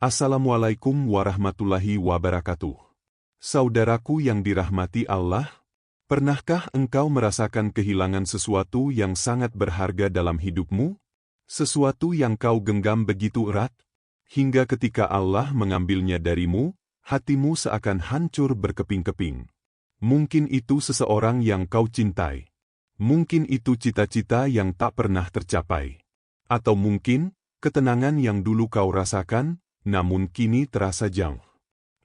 Assalamualaikum warahmatullahi wabarakatuh. Saudaraku yang dirahmati Allah, pernahkah engkau merasakan kehilangan sesuatu yang sangat berharga dalam hidupmu? Sesuatu yang kau genggam begitu erat, hingga ketika Allah mengambilnya darimu, hatimu seakan hancur berkeping-keping. Mungkin itu seseorang yang kau cintai. Mungkin itu cita-cita yang tak pernah tercapai. Atau mungkin, ketenangan yang dulu kau rasakan, namun kini terasa jauh.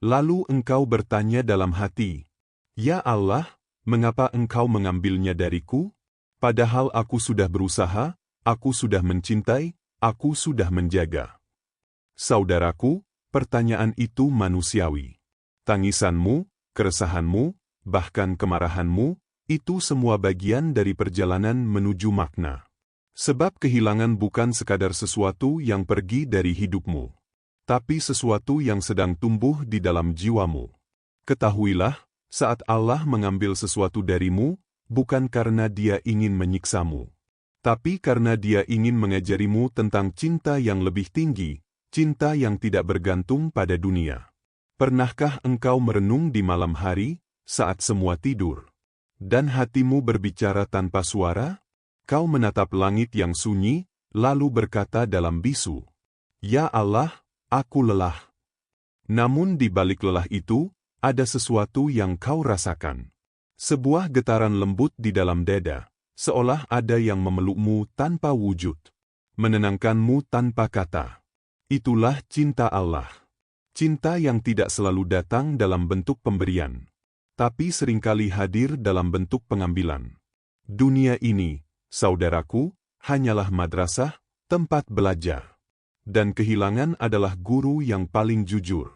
Lalu engkau bertanya dalam hati, "Ya Allah, mengapa engkau mengambilnya dariku? Padahal aku sudah berusaha, aku sudah mencintai, aku sudah menjaga." Saudaraku, pertanyaan itu manusiawi. Tangisanmu, keresahanmu, bahkan kemarahanmu, itu semua bagian dari perjalanan menuju makna. Sebab kehilangan bukan sekadar sesuatu yang pergi dari hidupmu, tapi sesuatu yang sedang tumbuh di dalam jiwamu. Ketahuilah, saat Allah mengambil sesuatu darimu, bukan karena Dia ingin menyiksamu, tapi karena Dia ingin mengajarimu tentang cinta yang lebih tinggi, cinta yang tidak bergantung pada dunia. Pernahkah engkau merenung di malam hari, saat semua tidur, dan hatimu berbicara tanpa suara? Kau menatap langit yang sunyi, lalu berkata dalam bisu, "Ya Allah, aku lelah." Namun di balik lelah itu, ada sesuatu yang kau rasakan. Sebuah getaran lembut di dalam dada, seolah ada yang memelukmu tanpa wujud, menenangkanmu tanpa kata. Itulah cinta Allah. Cinta yang tidak selalu datang dalam bentuk pemberian, tapi seringkali hadir dalam bentuk pengambilan. Dunia ini, saudaraku, hanyalah madrasah, tempat belajar. Dan kehilangan adalah guru yang paling jujur.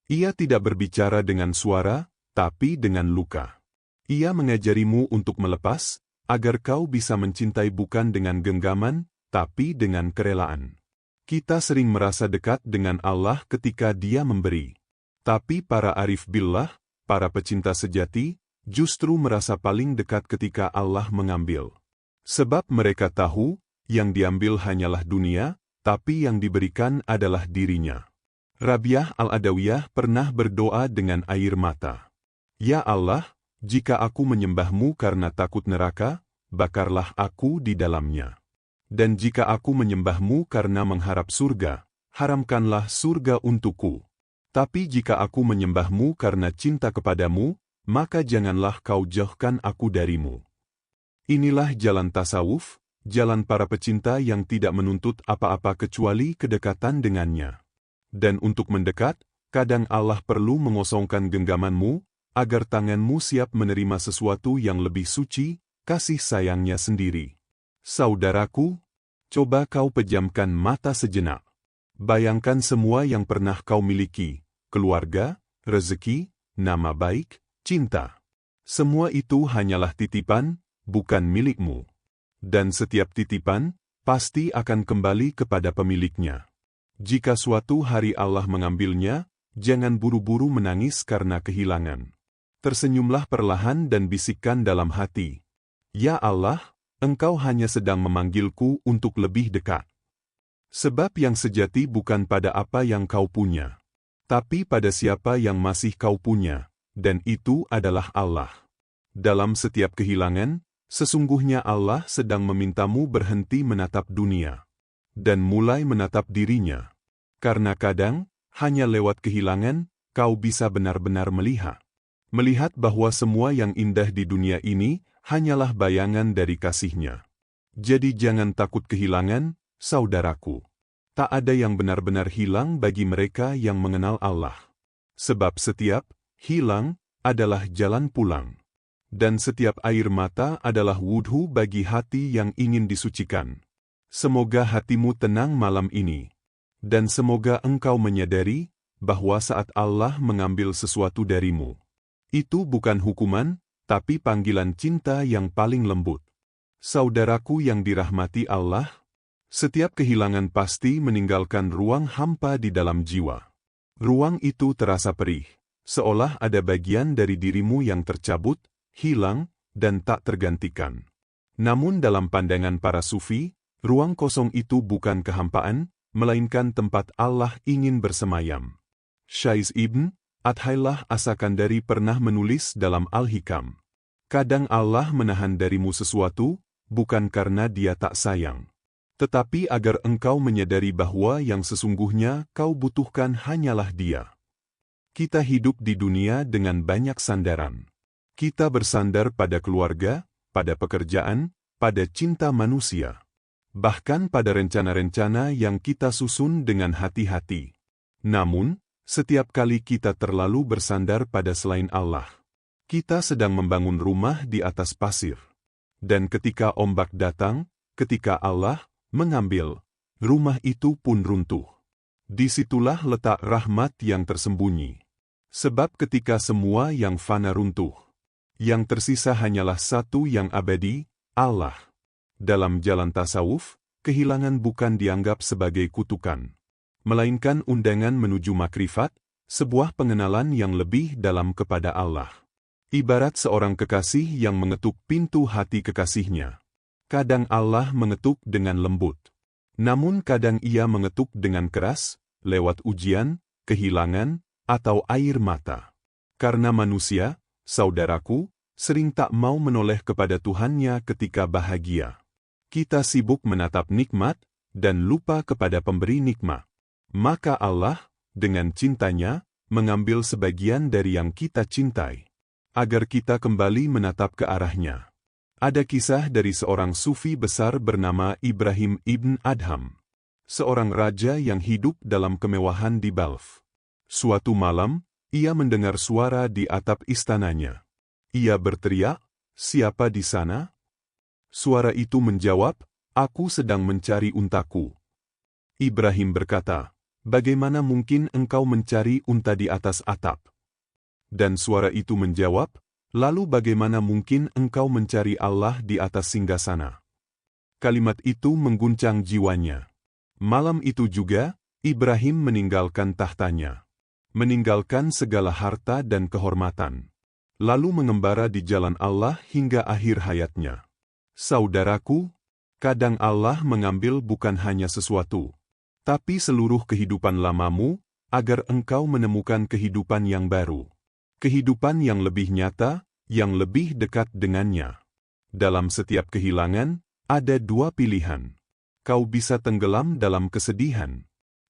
Ia tidak berbicara dengan suara, tapi dengan luka. Ia mengajarimu untuk melepas, agar kau bisa mencintai bukan dengan genggaman, tapi dengan kerelaan. Kita sering merasa dekat dengan Allah ketika Dia memberi. Tapi para arif billah, para pecinta sejati, justru merasa paling dekat ketika Allah mengambil. Sebab mereka tahu, yang diambil hanyalah dunia, tapi yang diberikan adalah dirinya. Rabiah Al-Adawiyah pernah berdoa dengan air mata. "Ya Allah, jika aku menyembahmu karena takut neraka, bakarlah aku di dalamnya. Dan jika aku menyembahmu karena mengharap surga, haramkanlah surga untukku. Tapi jika aku menyembahmu karena cinta kepadamu, maka janganlah kau jauhkan aku darimu." Inilah jalan tasawuf, jalan para pecinta yang tidak menuntut apa-apa kecuali kedekatan dengannya. Dan untuk mendekat, kadang Allah perlu mengosongkan genggamanmu, agar tanganmu siap menerima sesuatu yang lebih suci, kasih sayangnya sendiri. Saudaraku, coba kau pejamkan mata sejenak. Bayangkan semua yang pernah kau miliki, keluarga, rezeki, nama baik, cinta. Semua itu hanyalah titipan, bukan milikmu. Dan setiap titipan, pasti akan kembali kepada pemiliknya. Jika suatu hari Allah mengambilnya, jangan buru-buru menangis karena kehilangan. Tersenyumlah perlahan dan bisikkan dalam hati, "Ya Allah, Engkau hanya sedang memanggilku untuk lebih dekat." Sebab yang sejati bukan pada apa yang kau punya, tapi pada siapa yang masih kau punya, dan itu adalah Allah. Dalam setiap kehilangan, sesungguhnya Allah sedang memintamu berhenti menatap dunia dan mulai menatap dirinya. Karena kadang, hanya lewat kehilangan, kau bisa benar-benar melihat bahwa semua yang indah di dunia ini hanyalah bayangan dari kasih-Nya. Jadi jangan takut kehilangan, saudaraku. Tak ada yang benar-benar hilang bagi mereka yang mengenal Allah. Sebab setiap hilang adalah jalan pulang. Dan setiap air mata adalah wudhu bagi hati yang ingin disucikan. Semoga hatimu tenang malam ini. Dan semoga engkau menyadari bahwa saat Allah mengambil sesuatu darimu, itu bukan hukuman, tapi panggilan cinta yang paling lembut. Saudaraku yang dirahmati Allah, setiap kehilangan pasti meninggalkan ruang hampa di dalam jiwa. Ruang itu terasa perih, seolah ada bagian dari dirimu yang tercabut, hilang, dan tak tergantikan. Namun dalam pandangan para sufi, ruang kosong itu bukan kehampaan, melainkan tempat Allah ingin bersemayam. Syais Ibn Athailah As-Sakandari pernah menulis dalam Al-Hikam, kadang Allah menahan darimu sesuatu, bukan karena Dia tak sayang, tetapi agar engkau menyadari bahwa yang sesungguhnya kau butuhkan hanyalah Dia. Kita hidup di dunia dengan banyak sandaran. Kita bersandar pada keluarga, pada pekerjaan, pada cinta manusia, bahkan pada rencana-rencana yang kita susun dengan hati-hati. Namun, setiap kali kita terlalu bersandar pada selain Allah, kita sedang membangun rumah di atas pasir. Dan ketika ombak datang, ketika Allah mengambil, rumah itu pun runtuh. Disitulah letak rahmat yang tersembunyi. Sebab ketika semua yang fana runtuh, yang tersisa hanyalah satu yang abadi, Allah. Dalam jalan tasawuf, kehilangan bukan dianggap sebagai kutukan, melainkan undangan menuju makrifat, sebuah pengenalan yang lebih dalam kepada Allah. Ibarat seorang kekasih yang mengetuk pintu hati kekasihnya. Kadang Allah mengetuk dengan lembut, namun kadang Ia mengetuk dengan keras, lewat ujian, kehilangan, atau air mata. Karena manusia, saudaraku, sering tak mau menoleh kepada Tuhannya ketika bahagia. Kita sibuk menatap nikmat, dan lupa kepada pemberi nikmat. Maka Allah, dengan cintanya, mengambil sebagian dari yang kita cintai, agar kita kembali menatap ke arahnya. Ada kisah dari seorang sufi besar bernama Ibrahim Ibn Adham, seorang raja yang hidup dalam kemewahan di Balf. Suatu malam, ia mendengar suara di atap istananya. Ia berteriak, "Siapa di sana?" Suara itu menjawab, "Aku sedang mencari untaku." Ibrahim berkata, "Bagaimana mungkin engkau mencari unta di atas atap?" Dan suara itu menjawab, "Lalu bagaimana mungkin engkau mencari Allah di atas singgasana?" Kalimat itu mengguncang jiwanya. Malam itu juga, Ibrahim meninggalkan tahtanya, meninggalkan segala harta dan kehormatan, lalu mengembara di jalan Allah hingga akhir hayatnya. Saudaraku, kadang Allah mengambil bukan hanya sesuatu, tapi seluruh kehidupan lamamu, agar engkau menemukan kehidupan yang baru. Kehidupan yang lebih nyata, yang lebih dekat dengannya. Dalam setiap kehilangan, ada dua pilihan. Kau bisa tenggelam dalam kesedihan,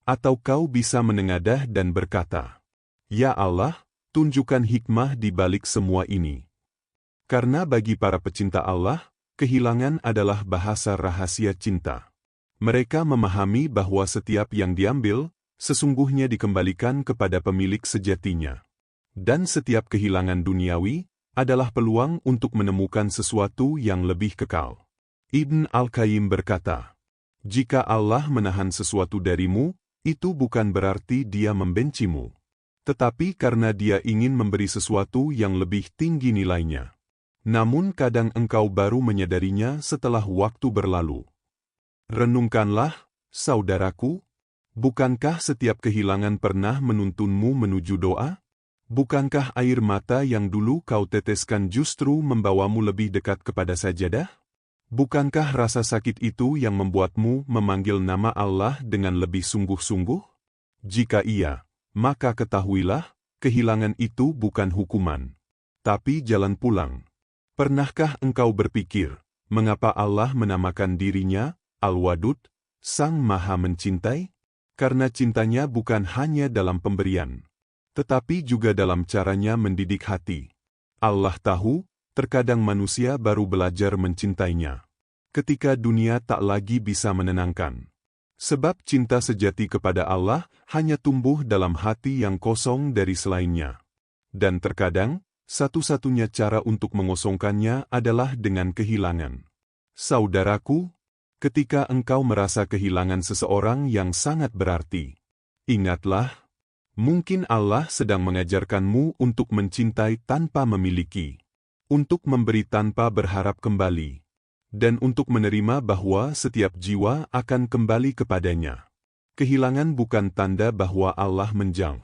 atau kau bisa menengadah dan berkata, "Ya Allah, tunjukkan hikmah di balik semua ini." Karena bagi para pecinta Allah, kehilangan adalah bahasa rahasia cinta. Mereka memahami bahwa setiap yang diambil, sesungguhnya dikembalikan kepada pemilik sejatinya. Dan setiap kehilangan duniawi, adalah peluang untuk menemukan sesuatu yang lebih kekal. Ibn Al-Qayyim berkata, "Jika Allah menahan sesuatu darimu, itu bukan berarti Dia membencimu, tetapi karena Dia ingin memberi sesuatu yang lebih tinggi nilainya. Namun kadang engkau baru menyadarinya setelah waktu berlalu." Renungkanlah, saudaraku, bukankah setiap kehilangan pernah menuntunmu menuju doa? Bukankah air mata yang dulu kau teteskan justru membawamu lebih dekat kepada sajadah? Bukankah rasa sakit itu yang membuatmu memanggil nama Allah dengan lebih sungguh-sungguh? Jika iya, maka ketahuilah, kehilangan itu bukan hukuman, tapi jalan pulang. Pernahkah engkau berpikir, mengapa Allah menamakan dirinya Al-Wadud, Sang Maha Mencintai? Karena cintanya bukan hanya dalam pemberian, tetapi juga dalam caranya mendidik hati. Allah tahu, terkadang manusia baru belajar mencintainya ketika dunia tak lagi bisa menenangkan. Sebab cinta sejati kepada Allah hanya tumbuh dalam hati yang kosong dari selainnya. Dan terkadang, satu-satunya cara untuk mengosongkannya adalah dengan kehilangan. Saudaraku, ketika engkau merasa kehilangan seseorang yang sangat berarti, ingatlah, mungkin Allah sedang mengajarkanmu untuk mencintai tanpa memiliki, untuk memberi tanpa berharap kembali, dan untuk menerima bahwa setiap jiwa akan kembali kepadanya. Kehilangan bukan tanda bahwa Allah menjauh.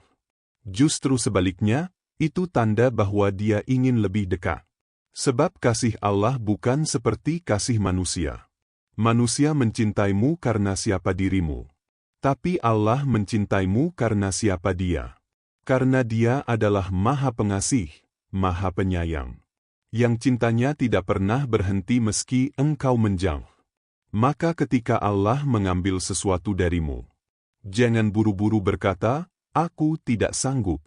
Justru sebaliknya, itu tanda bahwa Dia ingin lebih dekat. Sebab kasih Allah bukan seperti kasih manusia. Manusia mencintaimu karena siapa dirimu. Tapi Allah mencintaimu karena siapa Dia? Karena Dia adalah Maha Pengasih, Maha Penyayang, yang cintanya tidak pernah berhenti meski engkau menjauh. Maka ketika Allah mengambil sesuatu darimu, jangan buru-buru berkata, "Aku tidak sanggup."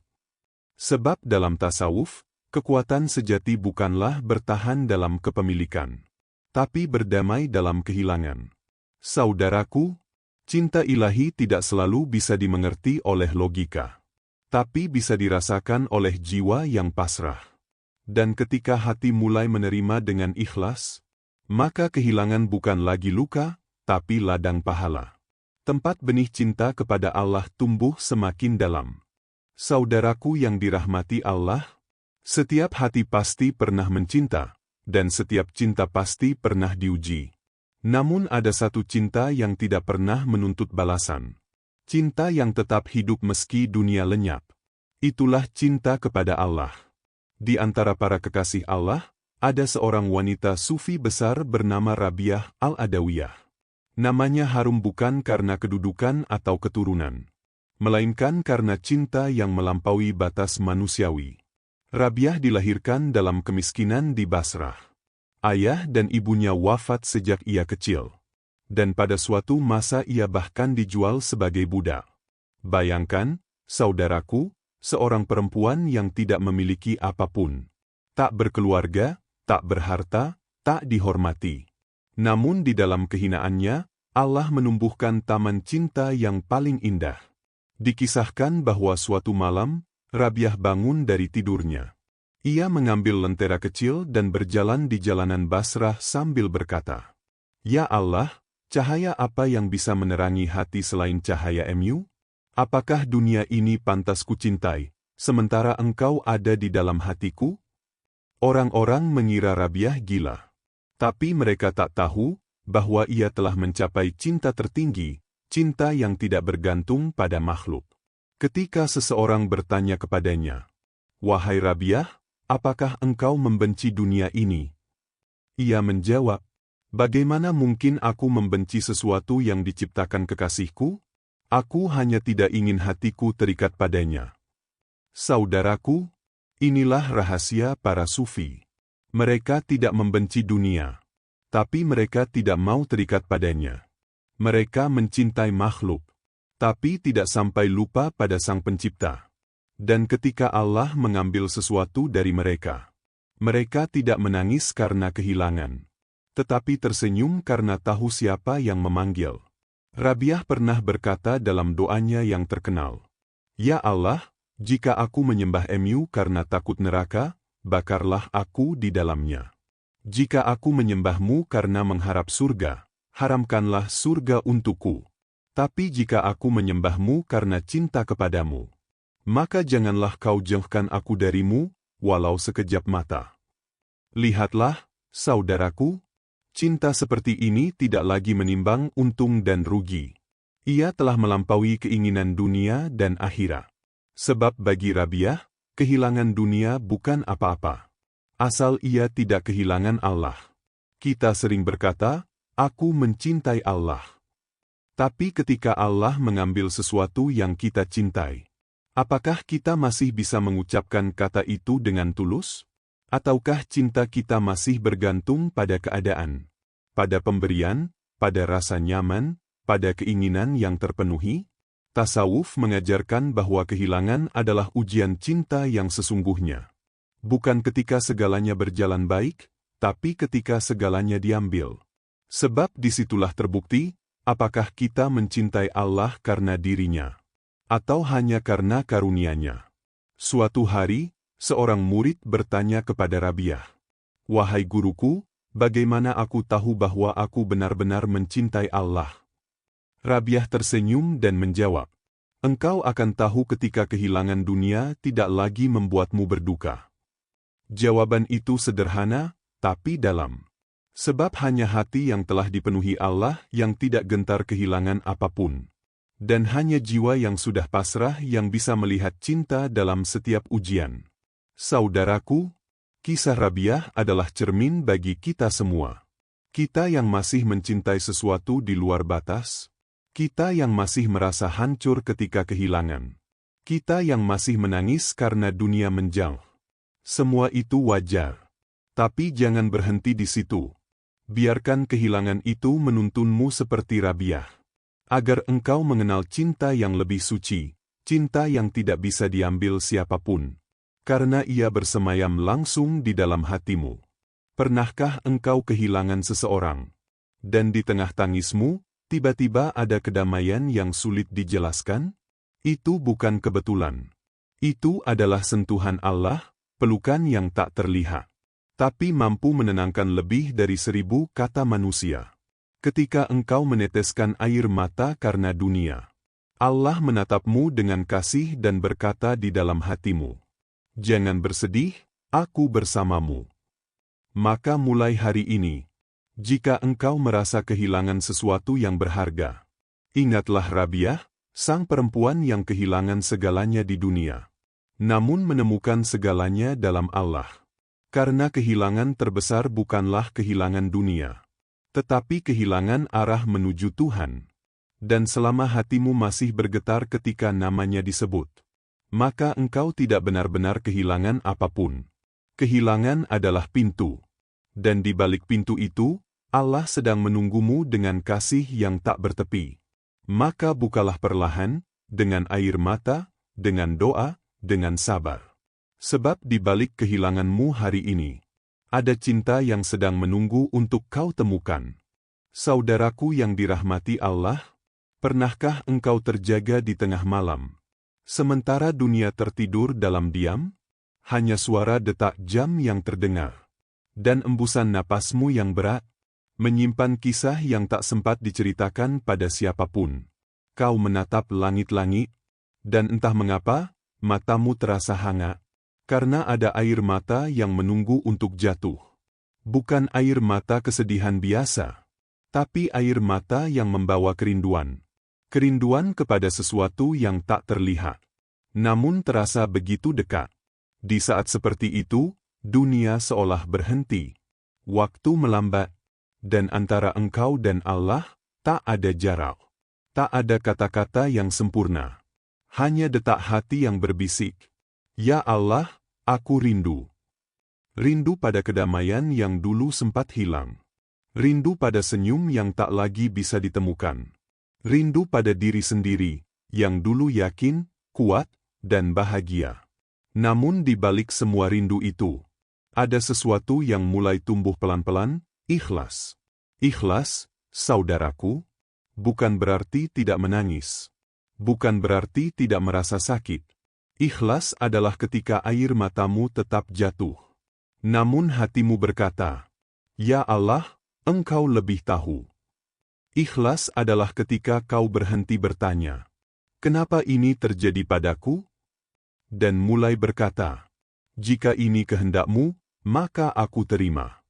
Sebab dalam tasawuf, kekuatan sejati bukanlah bertahan dalam kepemilikan, tapi berdamai dalam kehilangan. Saudaraku, cinta ilahi tidak selalu bisa dimengerti oleh logika, tapi bisa dirasakan oleh jiwa yang pasrah. Dan ketika hati mulai menerima dengan ikhlas, maka kehilangan bukan lagi luka, tapi ladang pahala. Tempat benih cinta kepada Allah tumbuh semakin dalam. Saudaraku yang dirahmati Allah, setiap hati pasti pernah mencinta, dan setiap cinta pasti pernah diuji. Namun ada satu cinta yang tidak pernah menuntut balasan. Cinta yang tetap hidup meski dunia lenyap. Itulah cinta kepada Allah. Di antara para kekasih Allah, ada seorang wanita sufi besar bernama Rabiah al-Adawiyah. Namanya harum bukan karena kedudukan atau keturunan, melainkan karena cinta yang melampaui batas manusiawi. Rabiah dilahirkan dalam kemiskinan di Basrah. Ayah dan ibunya wafat sejak ia kecil. Dan pada suatu masa ia bahkan dijual sebagai budak. Bayangkan, saudaraku, seorang perempuan yang tidak memiliki apapun. Tak berkeluarga, tak berharta, tak dihormati. Namun di dalam kehinaannya, Allah menumbuhkan taman cinta yang paling indah. Dikisahkan bahwa suatu malam, Rabiah bangun dari tidurnya. Ia mengambil lentera kecil dan berjalan di jalanan Basrah sambil berkata, "Ya Allah, cahaya apa yang bisa menerangi hati selain cahaya-Mu? Apakah dunia ini pantas kucintai, sementara Engkau ada di dalam hatiku?" Orang-orang mengira Rabiah gila. Tapi mereka tak tahu bahwa ia telah mencapai cinta tertinggi, cinta yang tidak bergantung pada makhluk. Ketika seseorang bertanya kepadanya, "Wahai Rabiah, apakah engkau membenci dunia ini?" Ia menjawab, "Bagaimana mungkin aku membenci sesuatu yang diciptakan kekasihku? Aku hanya tidak ingin hatiku terikat padanya." Saudaraku, inilah rahasia para sufi. Mereka tidak membenci dunia, tapi mereka tidak mau terikat padanya. Mereka mencintai makhluk, tapi tidak sampai lupa pada Sang Pencipta. Dan ketika Allah mengambil sesuatu dari mereka, mereka tidak menangis karena kehilangan, tetapi tersenyum karena tahu siapa yang memanggil. Rabiah pernah berkata dalam doanya yang terkenal, "Ya Allah, jika aku menyembah-Mu karena takut neraka, bakarlah aku di dalamnya. Jika aku menyembah-Mu karena mengharap surga, haramkanlah surga untukku. Tapi jika aku menyembah-Mu karena cinta kepadamu, maka janganlah Kau jauhkan aku dari-Mu, walau sekejap mata." Lihatlah, saudaraku, cinta seperti ini tidak lagi menimbang untung dan rugi. Ia telah melampaui keinginan dunia dan akhirat. Sebab bagi Rabiah, kehilangan dunia bukan apa-apa, asal ia tidak kehilangan Allah. Kita sering berkata, "Aku mencintai Allah." Tapi ketika Allah mengambil sesuatu yang kita cintai, apakah kita masih bisa mengucapkan kata itu dengan tulus? Ataukah cinta kita masih bergantung pada keadaan, pada pemberian, pada rasa nyaman, pada keinginan yang terpenuhi? Tasawuf mengajarkan bahwa kehilangan adalah ujian cinta yang sesungguhnya. Bukan ketika segalanya berjalan baik, tapi ketika segalanya diambil. Sebab disitulah terbukti, apakah kita mencintai Allah karena dirinya, atau hanya karena karunia-Nya. Suatu hari, seorang murid bertanya kepada Rabiah, "Wahai guruku, bagaimana aku tahu bahwa aku benar-benar mencintai Allah?" Rabiah tersenyum dan menjawab, "Engkau akan tahu ketika kehilangan dunia tidak lagi membuatmu berduka." Jawaban itu sederhana, tapi dalam. Sebab hanya hati yang telah dipenuhi Allah yang tidak gentar kehilangan apapun. Dan hanya jiwa yang sudah pasrah yang bisa melihat cinta dalam setiap ujian. Saudaraku, kisah Rabiah adalah cermin bagi kita semua. Kita yang masih mencintai sesuatu di luar batas, Kita yang masih merasa hancur ketika kehilangan. Kita yang masih menangis karena dunia menjauh. Semua itu wajar. Tapi jangan berhenti di situ. Biarkan kehilangan itu menuntunmu seperti Rabiah. Agar engkau mengenal cinta yang lebih suci, cinta yang tidak bisa diambil siapapun. Karena ia bersemayam langsung di dalam hatimu. Pernahkah engkau kehilangan seseorang? Dan di tengah tangismu, tiba-tiba ada kedamaian yang sulit dijelaskan? Itu bukan kebetulan. Itu adalah sentuhan Allah, pelukan yang tak terlihat. Tapi mampu menenangkan lebih dari 1000 kata manusia. Ketika engkau meneteskan air mata karena dunia, Allah menatapmu dengan kasih dan berkata di dalam hatimu, "Jangan bersedih, aku bersamamu." Maka mulai hari ini, jika engkau merasa kehilangan sesuatu yang berharga, ingatlah Rabiah, sang perempuan yang kehilangan segalanya di dunia, namun menemukan segalanya dalam Allah. Karena kehilangan terbesar bukanlah kehilangan dunia, tetapi kehilangan arah menuju Tuhan. Dan selama hatimu masih bergetar ketika namanya disebut, maka engkau tidak benar-benar kehilangan apapun. Kehilangan adalah pintu. Dan di balik pintu itu, Allah sedang menunggumu dengan kasih yang tak bertepi. Maka bukalah perlahan, dengan air mata, dengan doa, dengan sabar. Sebab di balik kehilanganmu hari ini, ada cinta yang sedang menunggu untuk kau temukan. Saudaraku yang dirahmati Allah, pernahkah engkau terjaga di tengah malam? Sementara dunia tertidur dalam diam, hanya suara detak jam yang terdengar. Dan embusan napasmu yang berat, menyimpan kisah yang tak sempat diceritakan pada siapapun. Kau menatap langit-langit, dan entah mengapa, matamu terasa hangat. Karena ada air mata yang menunggu untuk jatuh. Bukan air mata kesedihan biasa, tapi air mata yang membawa kerinduan. Kerinduan kepada sesuatu yang tak terlihat, namun terasa begitu dekat. Di saat seperti itu, dunia seolah berhenti. Waktu melambat, dan antara engkau dan Allah, tak ada jarak. Tak ada kata-kata yang sempurna. Hanya detak hati yang berbisik, "Ya Allah, aku rindu." Rindu pada kedamaian yang dulu sempat hilang. Rindu pada senyum yang tak lagi bisa ditemukan. Rindu pada diri sendiri, yang dulu yakin, kuat, dan bahagia. Namun di balik semua rindu itu, ada sesuatu yang mulai tumbuh pelan-pelan, ikhlas. Ikhlas, saudaraku, bukan berarti tidak menangis. Bukan berarti tidak merasa sakit. Ikhlas adalah ketika air matamu tetap jatuh. Namun hatimu berkata, "Ya Allah, Engkau lebih tahu." Ikhlas adalah ketika kau berhenti bertanya, "Kenapa ini terjadi padaku?" Dan mulai berkata, "Jika ini kehendakmu, maka aku terima."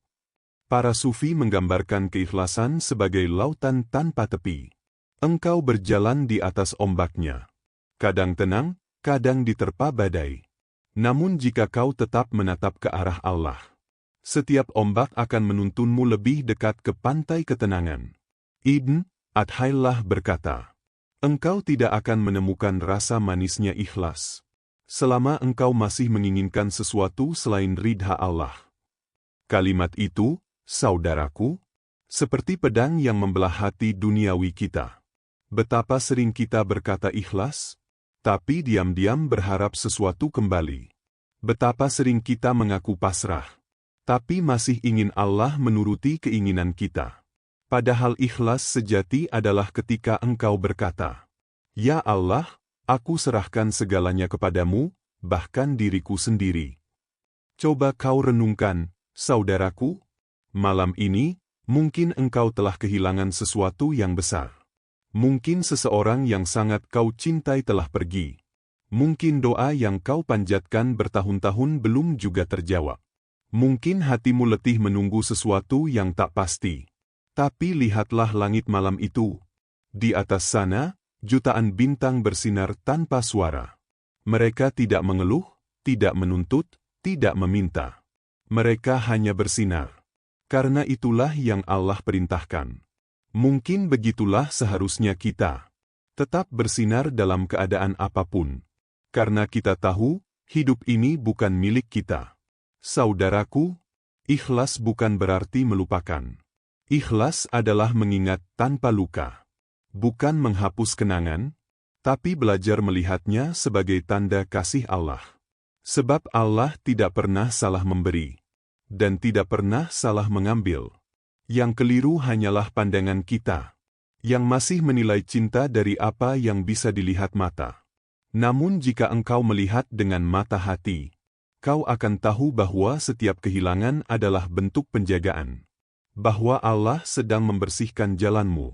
Para sufi menggambarkan keikhlasan sebagai lautan tanpa tepi. Engkau berjalan di atas ombaknya. Kadang tenang, kadang diterpa badai. Namun jika kau tetap menatap ke arah Allah, setiap ombak akan menuntunmu lebih dekat ke pantai ketenangan. Ibn Athaillah berkata, "Engkau tidak akan menemukan rasa manisnya ikhlas selama engkau masih menginginkan sesuatu selain ridha Allah." Kalimat itu, saudaraku, seperti pedang yang membelah hati duniawi kita. Betapa sering kita berkata ikhlas, tapi diam-diam berharap sesuatu kembali. Betapa sering kita mengaku pasrah, tapi masih ingin Allah menuruti keinginan kita. Padahal ikhlas sejati adalah ketika engkau berkata, "Ya Allah, aku serahkan segalanya kepadamu, bahkan diriku sendiri." Coba kau renungkan, saudaraku, malam ini, mungkin engkau telah kehilangan sesuatu yang besar. Mungkin seseorang yang sangat kau cintai telah pergi. Mungkin doa yang kau panjatkan bertahun-tahun belum juga terjawab. Mungkin hatimu letih menunggu sesuatu yang tak pasti. Tapi lihatlah langit malam itu. Di atas sana, jutaan bintang bersinar tanpa suara. Mereka tidak mengeluh, tidak menuntut, tidak meminta. Mereka hanya bersinar. Karena itulah yang Allah perintahkan. Mungkin begitulah seharusnya kita. Tetap bersinar dalam keadaan apapun. Karena kita tahu, hidup ini bukan milik kita. Saudaraku, ikhlas bukan berarti melupakan. Ikhlas adalah mengingat tanpa luka. Bukan menghapus kenangan, tapi belajar melihatnya sebagai tanda kasih Allah. Sebab Allah tidak pernah salah memberi, dan tidak pernah salah mengambil. Yang keliru hanyalah pandangan kita, yang masih menilai cinta dari apa yang bisa dilihat mata. Namun jika engkau melihat dengan mata hati, kau akan tahu bahwa setiap kehilangan adalah bentuk penjagaan. Bahwa Allah sedang membersihkan jalanmu,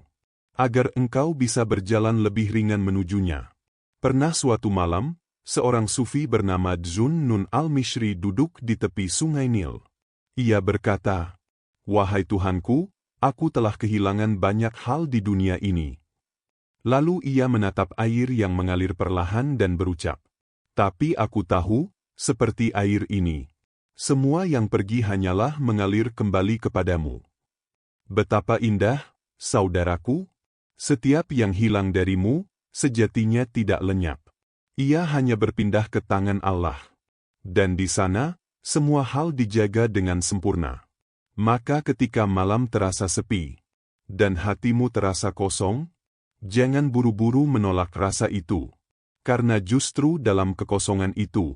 agar engkau bisa berjalan lebih ringan menujunya. Pernah suatu malam, seorang sufi bernama Dzun Nun al-Mishri duduk di tepi sungai Nil. Ia berkata, "Wahai Tuhanku, aku telah kehilangan banyak hal di dunia ini." Lalu ia menatap air yang mengalir perlahan dan berucap, "Tapi aku tahu, seperti air ini, semua yang pergi hanyalah mengalir kembali kepadamu." Betapa indah, saudaraku, setiap yang hilang darimu, sejatinya tidak lenyap. Ia hanya berpindah ke tangan Allah. Dan di sana, semua hal dijaga dengan sempurna. Maka ketika malam terasa sepi, dan hatimu terasa kosong, jangan buru-buru menolak rasa itu. Karena justru dalam kekosongan itu,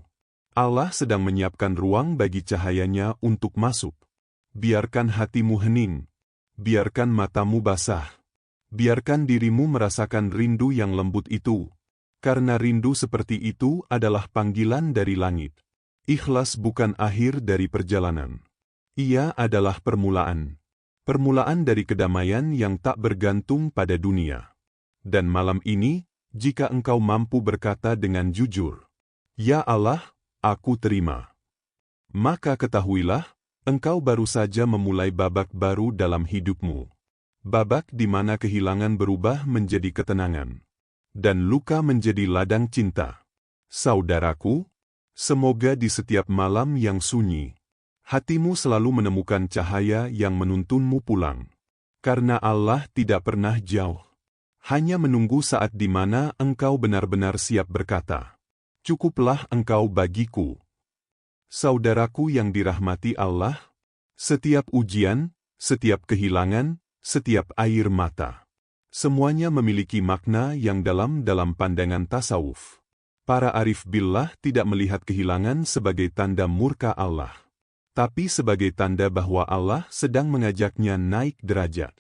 Allah sedang menyiapkan ruang bagi cahayanya untuk masuk. Biarkan hatimu hening. Biarkan matamu basah. Biarkan dirimu merasakan rindu yang lembut itu. Karena rindu seperti itu adalah panggilan dari langit. Ikhlas bukan akhir dari perjalanan. Ia adalah permulaan. Permulaan dari kedamaian yang tak bergantung pada dunia. Dan malam ini, jika engkau mampu berkata dengan jujur, "Ya Allah, aku terima." Maka ketahuilah, engkau baru saja memulai babak baru dalam hidupmu. Babak di mana kehilangan berubah menjadi ketenangan. Dan luka menjadi ladang cinta. Saudaraku, semoga di setiap malam yang sunyi, hatimu selalu menemukan cahaya yang menuntunmu pulang. Karena Allah tidak pernah jauh. Hanya menunggu saat di mana engkau benar-benar siap berkata, "Cukuplah engkau bagiku." Saudaraku yang dirahmati Allah, setiap ujian, setiap kehilangan, setiap air mata, semuanya memiliki makna yang dalam pandangan tasawuf. Para arif billah tidak melihat kehilangan sebagai tanda murka Allah, tapi sebagai tanda bahwa Allah sedang mengajaknya naik derajat.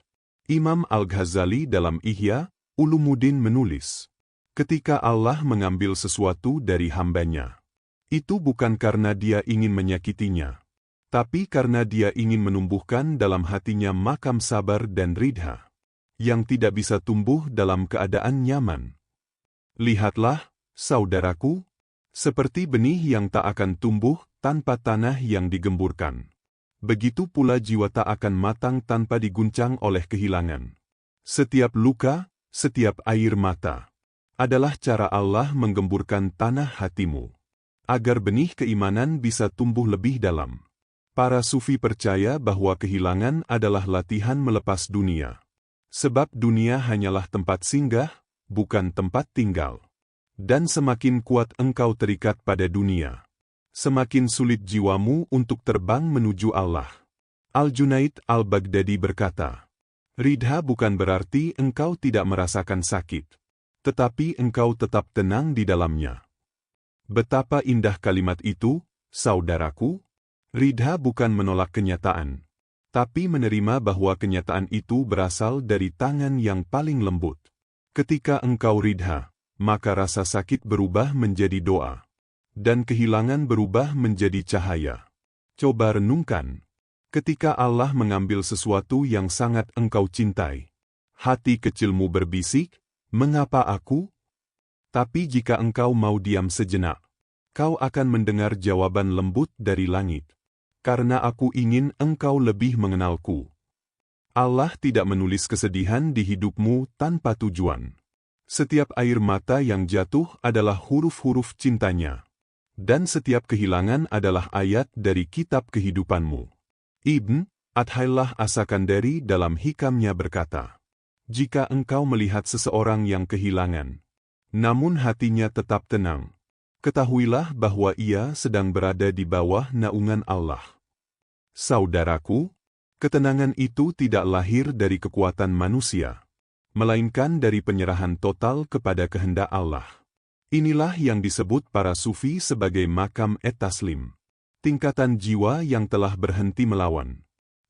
Imam Al-Ghazali dalam Ihya Ulumuddin menulis, ketika Allah mengambil sesuatu dari hambanya, itu bukan karena dia ingin menyakitinya, tapi karena dia ingin menumbuhkan dalam hatinya makam sabar dan ridha, yang tidak bisa tumbuh dalam keadaan nyaman. Lihatlah, saudaraku, seperti benih yang tak akan tumbuh tanpa tanah yang digemburkan. Begitu pula jiwa tak akan matang tanpa diguncang oleh kehilangan. Setiap luka, setiap air mata, adalah cara Allah menggemburkan tanah hatimu, agar benih keimanan bisa tumbuh lebih dalam. Para sufi percaya bahwa kehilangan adalah latihan melepas dunia. Sebab dunia hanyalah tempat singgah, bukan tempat tinggal. Dan semakin kuat engkau terikat pada dunia, semakin sulit jiwamu untuk terbang menuju Allah. Al-Junaid Al-Baghdadi berkata, "Ridha bukan berarti engkau tidak merasakan sakit, tetapi engkau tetap tenang di dalamnya." Betapa indah kalimat itu, saudaraku. Ridha bukan menolak kenyataan, tapi menerima bahwa kenyataan itu berasal dari tangan yang paling lembut. Ketika engkau ridha, maka rasa sakit berubah menjadi doa, dan kehilangan berubah menjadi cahaya. Coba renungkan, ketika Allah mengambil sesuatu yang sangat engkau cintai, hati kecilmu berbisik, "Mengapa aku?" Tapi jika engkau mau diam sejenak, kau akan mendengar jawaban lembut dari langit. "Karena aku ingin engkau lebih mengenalku." Allah tidak menulis kesedihan di hidupmu tanpa tujuan. Setiap air mata yang jatuh adalah huruf-huruf cintanya. Dan setiap kehilangan adalah ayat dari kitab kehidupanmu. Ibn Athaillah As-Sakandari dalam hikamnya berkata, Jika engkau melihat seseorang yang kehilangan, namun hatinya tetap tenang, ketahuilah bahwa ia sedang berada di bawah naungan Allah. Saudaraku, ketenangan itu tidak lahir dari kekuatan manusia, melainkan dari penyerahan total kepada kehendak Allah. Inilah yang disebut para sufi sebagai makam et-taslim, tingkatan jiwa yang telah berhenti melawan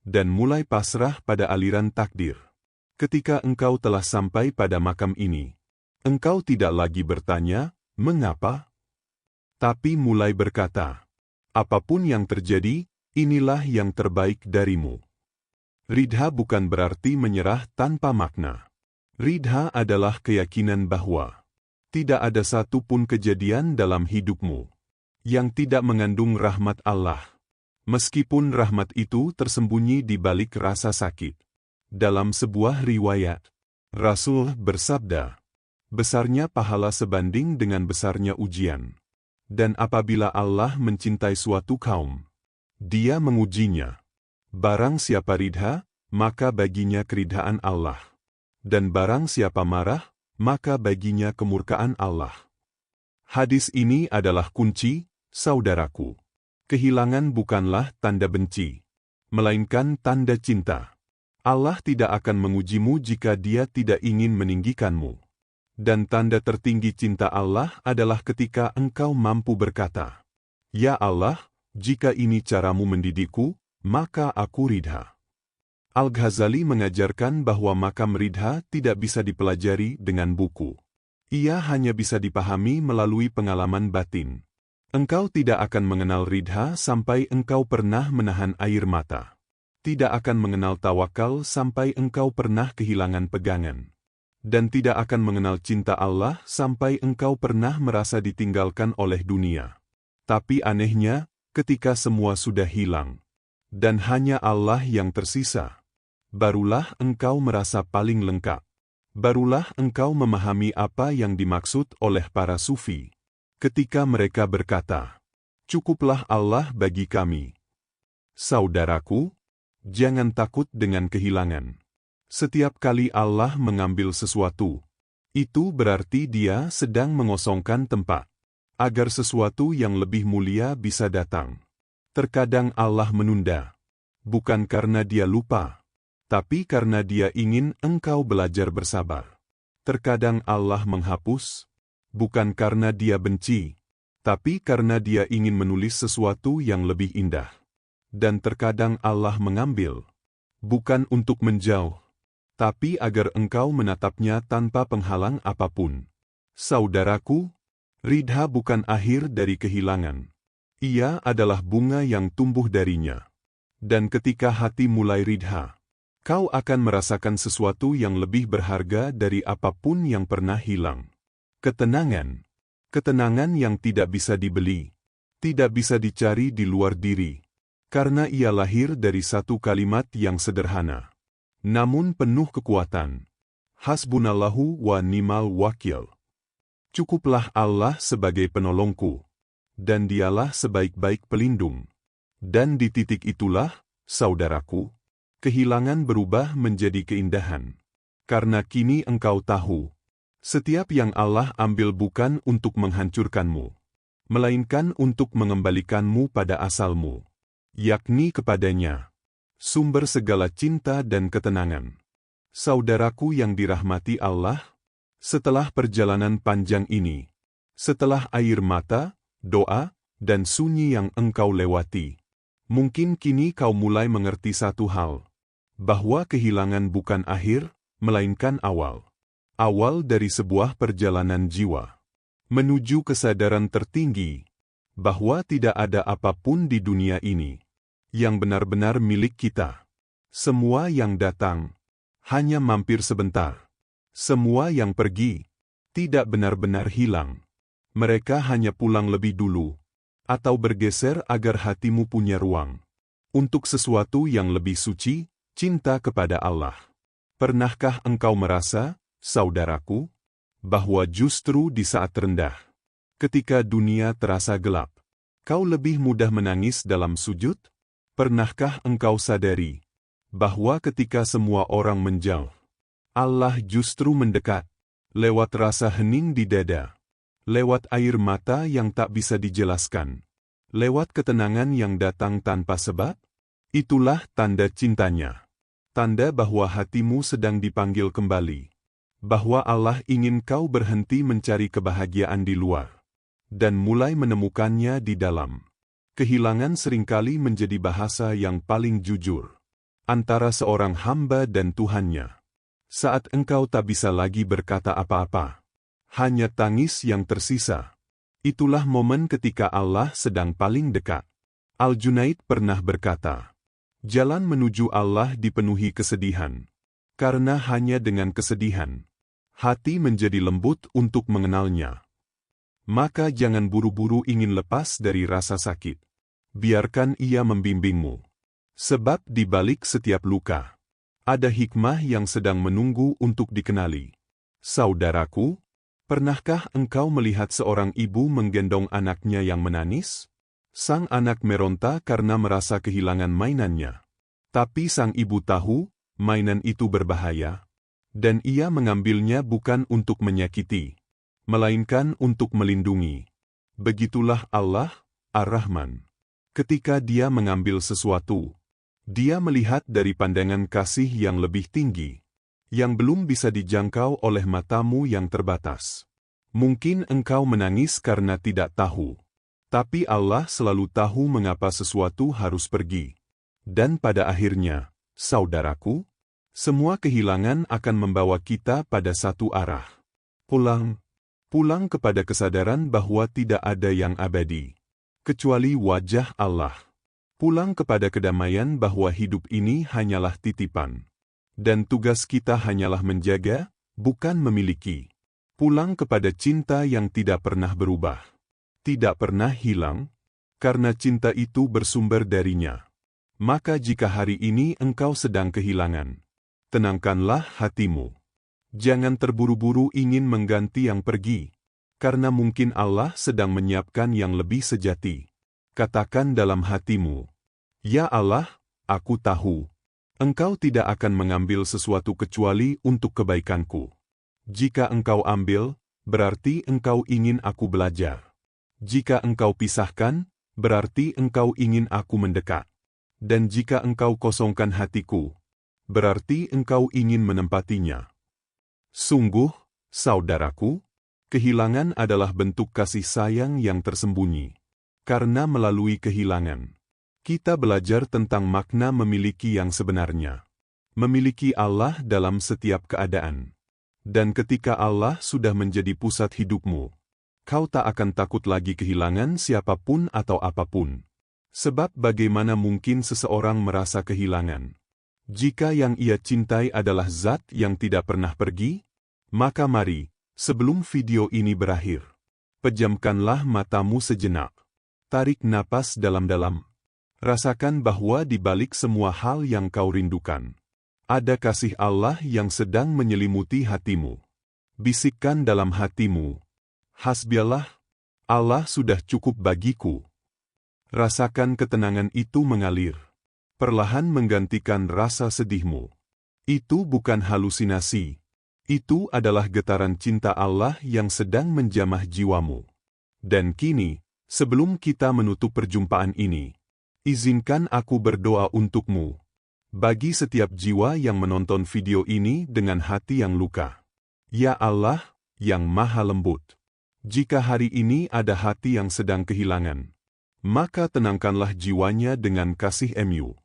dan mulai pasrah pada aliran takdir. Ketika engkau telah sampai pada makam ini, engkau tidak lagi bertanya, "Mengapa?" tapi mulai berkata, "Apapun yang terjadi, inilah yang terbaik darimu." Ridha bukan berarti menyerah tanpa makna. Ridha adalah keyakinan bahwa tidak ada satu pun kejadian dalam hidupmu yang tidak mengandung rahmat Allah, meskipun rahmat itu tersembunyi di balik rasa sakit. Dalam sebuah riwayat, Rasul bersabda, "Besarnya pahala sebanding dengan besarnya ujian. Dan apabila Allah mencintai suatu kaum, Dia mengujinya. Barang siapa ridha, maka baginya keridhaan Allah. Dan barang siapa marah, maka baginya kemurkaan Allah." Hadis ini adalah kunci, saudaraku. Kehilangan bukanlah tanda benci, melainkan tanda cinta. Allah tidak akan mengujimu jika Dia tidak ingin meninggikanmu. Dan tanda tertinggi cinta Allah adalah ketika engkau mampu berkata, "Ya Allah, jika ini caramu mendidikku, maka aku ridha." Al-Ghazali mengajarkan bahwa makam ridha tidak bisa dipelajari dengan buku. Ia hanya bisa dipahami melalui pengalaman batin. Engkau tidak akan mengenal ridha sampai engkau pernah menahan air mata. Tidak akan mengenal tawakal sampai engkau pernah kehilangan pegangan. Dan tidak akan mengenal cinta Allah sampai engkau pernah merasa ditinggalkan oleh dunia. Tapi anehnya, ketika semua sudah hilang, dan hanya Allah yang tersisa, barulah engkau merasa paling lengkap. Barulah engkau memahami apa yang dimaksud oleh para sufi ketika mereka berkata, "Cukuplah Allah bagi kami." Saudaraku, jangan takut dengan kehilangan. Setiap kali Allah mengambil sesuatu, itu berarti Dia sedang mengosongkan tempat, agar sesuatu yang lebih mulia bisa datang. Terkadang Allah menunda, bukan karena Dia lupa, tapi karena Dia ingin engkau belajar bersabar. Terkadang Allah menghapus, bukan karena Dia benci, tapi karena Dia ingin menulis sesuatu yang lebih indah. Dan terkadang Allah mengambil, bukan untuk menjauh, tapi agar engkau menatapnya tanpa penghalang apapun. Saudaraku, ridha bukan akhir dari kehilangan. Ia adalah bunga yang tumbuh darinya. Dan ketika hati mulai ridha, kau akan merasakan sesuatu yang lebih berharga dari apapun yang pernah hilang. Ketenangan. Ketenangan yang tidak bisa dibeli, tidak bisa dicari di luar diri. Karena ia lahir dari satu kalimat yang sederhana, namun penuh kekuatan. Hasbunallahu wa ni'mal wakil. Cukuplah Allah sebagai penolongku, dan Dialah sebaik-baik pelindung. Dan di titik itulah, saudaraku, kehilangan berubah menjadi keindahan. Karena kini engkau tahu, setiap yang Allah ambil bukan untuk menghancurkanmu, melainkan untuk mengembalikanmu pada asalmu, yakni kepadanya, sumber segala cinta dan ketenangan. Saudaraku yang dirahmati Allah, setelah perjalanan panjang ini, setelah air mata, doa, dan sunyi yang engkau lewati, mungkin kini kau mulai mengerti satu hal, bahwa kehilangan bukan akhir, melainkan awal. Awal dari sebuah perjalanan jiwa, menuju kesadaran tertinggi, bahwa tidak ada apapun di dunia ini yang benar-benar milik kita. Semua yang datang hanya mampir sebentar. Semua yang pergi tidak benar-benar hilang. Mereka hanya pulang lebih dulu, atau bergeser agar hatimu punya ruang untuk sesuatu yang lebih suci, cinta kepada Allah. Pernahkah engkau merasa, saudaraku, bahwa justru di saat terendah, ketika dunia terasa gelap, kau lebih mudah menangis dalam sujud? Pernahkah engkau sadari bahwa ketika semua orang menjauh, Allah justru mendekat. Lewat rasa hening di dada. Lewat air mata yang tak bisa dijelaskan. Lewat ketenangan yang datang tanpa sebab. Itulah tanda cintanya. Tanda bahwa hatimu sedang dipanggil kembali. Bahwa Allah ingin kau berhenti mencari kebahagiaan di luar. Dan mulai menemukannya di dalam. Kehilangan seringkali menjadi bahasa yang paling jujur. Antara seorang hamba dan Tuhannya. Saat engkau tak bisa lagi berkata apa-apa. Hanya tangis yang tersisa. Itulah momen ketika Allah sedang paling dekat. Al-Junaid pernah berkata, jalan menuju Allah dipenuhi kesedihan. Karena hanya dengan kesedihan, hati menjadi lembut untuk mengenalnya. Maka jangan buru-buru ingin lepas dari rasa sakit. Biarkan ia membimbingmu. Sebab di balik setiap luka, ada hikmah yang sedang menunggu untuk dikenali. Saudaraku, pernahkah engkau melihat seorang ibu menggendong anaknya yang menangis? Sang anak meronta karena merasa kehilangan mainannya. Tapi sang ibu tahu, mainan itu berbahaya. Dan ia mengambilnya bukan untuk menyakiti, melainkan untuk melindungi. Begitulah Allah, Ar-Rahman. Ketika dia mengambil sesuatu, dia melihat dari pandangan kasih yang lebih tinggi, yang belum bisa dijangkau oleh matamu yang terbatas. Mungkin engkau menangis karena tidak tahu, tapi Allah selalu tahu mengapa sesuatu harus pergi. Dan pada akhirnya, saudaraku, semua kehilangan akan membawa kita pada satu arah. Pulang kepada kesadaran bahwa tidak ada yang abadi, kecuali wajah Allah. Pulang kepada kedamaian bahwa hidup ini hanyalah titipan. Dan tugas kita hanyalah menjaga, bukan memiliki. Pulang kepada cinta yang tidak pernah berubah. Tidak pernah hilang, karena cinta itu bersumber darinya. Maka jika hari ini engkau sedang kehilangan, tenangkanlah hatimu. Jangan terburu-buru ingin mengganti yang pergi, karena mungkin Allah sedang menyiapkan yang lebih sejati. Katakan dalam hatimu, ya Allah, aku tahu, Engkau tidak akan mengambil sesuatu kecuali untuk kebaikanku. Jika Engkau ambil, berarti Engkau ingin aku belajar. Jika Engkau pisahkan, berarti Engkau ingin aku mendekat. Dan jika Engkau kosongkan hatiku, berarti Engkau ingin menempatinya. Sungguh, saudaraku, kehilangan adalah bentuk kasih sayang yang tersembunyi. Karena melalui kehilangan, kita belajar tentang makna memiliki yang sebenarnya. Memiliki Allah dalam setiap keadaan. Dan ketika Allah sudah menjadi pusat hidupmu, kau tak akan takut lagi kehilangan siapapun atau apapun. Sebab bagaimana mungkin seseorang merasa kehilangan? Jika yang ia cintai adalah zat yang tidak pernah pergi, maka mari, sebelum video ini berakhir, pejamkanlah matamu sejenak. Tarik napas dalam-dalam. Rasakan bahwa di balik semua hal yang kau rindukan, ada kasih Allah yang sedang menyelimuti hatimu. Bisikkan dalam hatimu, hasbiallah, Allah sudah cukup bagiku. Rasakan ketenangan itu mengalir, perlahan menggantikan rasa sedihmu. Itu bukan halusinasi. Itu adalah getaran cinta Allah yang sedang menjamah jiwamu. Dan kini, sebelum kita menutup perjumpaan ini, izinkan aku berdoa untukmu. Bagi setiap jiwa yang menonton video ini dengan hati yang luka. Ya Allah, yang maha lembut. Jika hari ini ada hati yang sedang kehilangan, maka tenangkanlah jiwanya dengan kasih MU.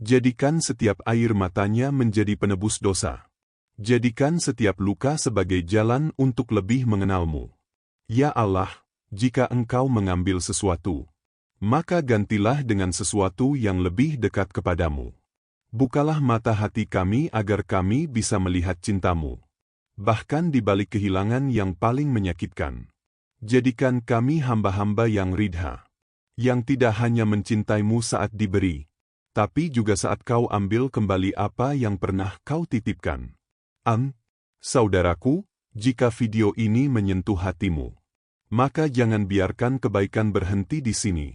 Jadikan setiap air matanya menjadi penebus dosa. Jadikan setiap luka sebagai jalan untuk lebih mengenalmu. Ya Allah, jika Engkau mengambil sesuatu, maka gantilah dengan sesuatu yang lebih dekat kepadamu. Bukalah mata hati kami agar kami bisa melihat cintamu. Bahkan di balik kehilangan yang paling menyakitkan. Jadikan kami hamba-hamba yang ridha. Yang tidak hanya mencintaimu saat diberi, tapi juga saat kau ambil kembali apa yang pernah kau titipkan. Saudaraku, jika video ini menyentuh hatimu, maka jangan biarkan kebaikan berhenti di sini.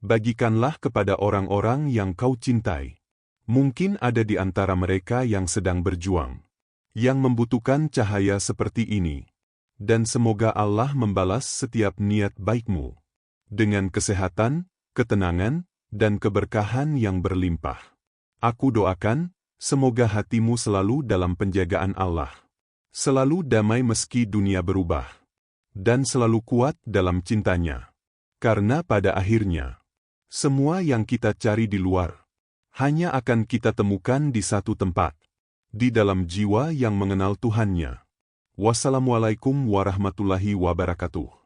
Bagikanlah kepada orang-orang yang kau cintai. Mungkin ada di antara mereka yang sedang berjuang, yang membutuhkan cahaya seperti ini. Dan semoga Allah membalas setiap niat baikmu dengan kesehatan, ketenangan, dan keberkahan yang berlimpah. Aku doakan, semoga hatimu selalu dalam penjagaan Allah. Selalu damai meski dunia berubah. Dan selalu kuat dalam cintanya. Karena pada akhirnya, semua yang kita cari di luar, hanya akan kita temukan di satu tempat. Di dalam jiwa yang mengenal Tuhannya. Wassalamualaikum warahmatullahi wabarakatuh.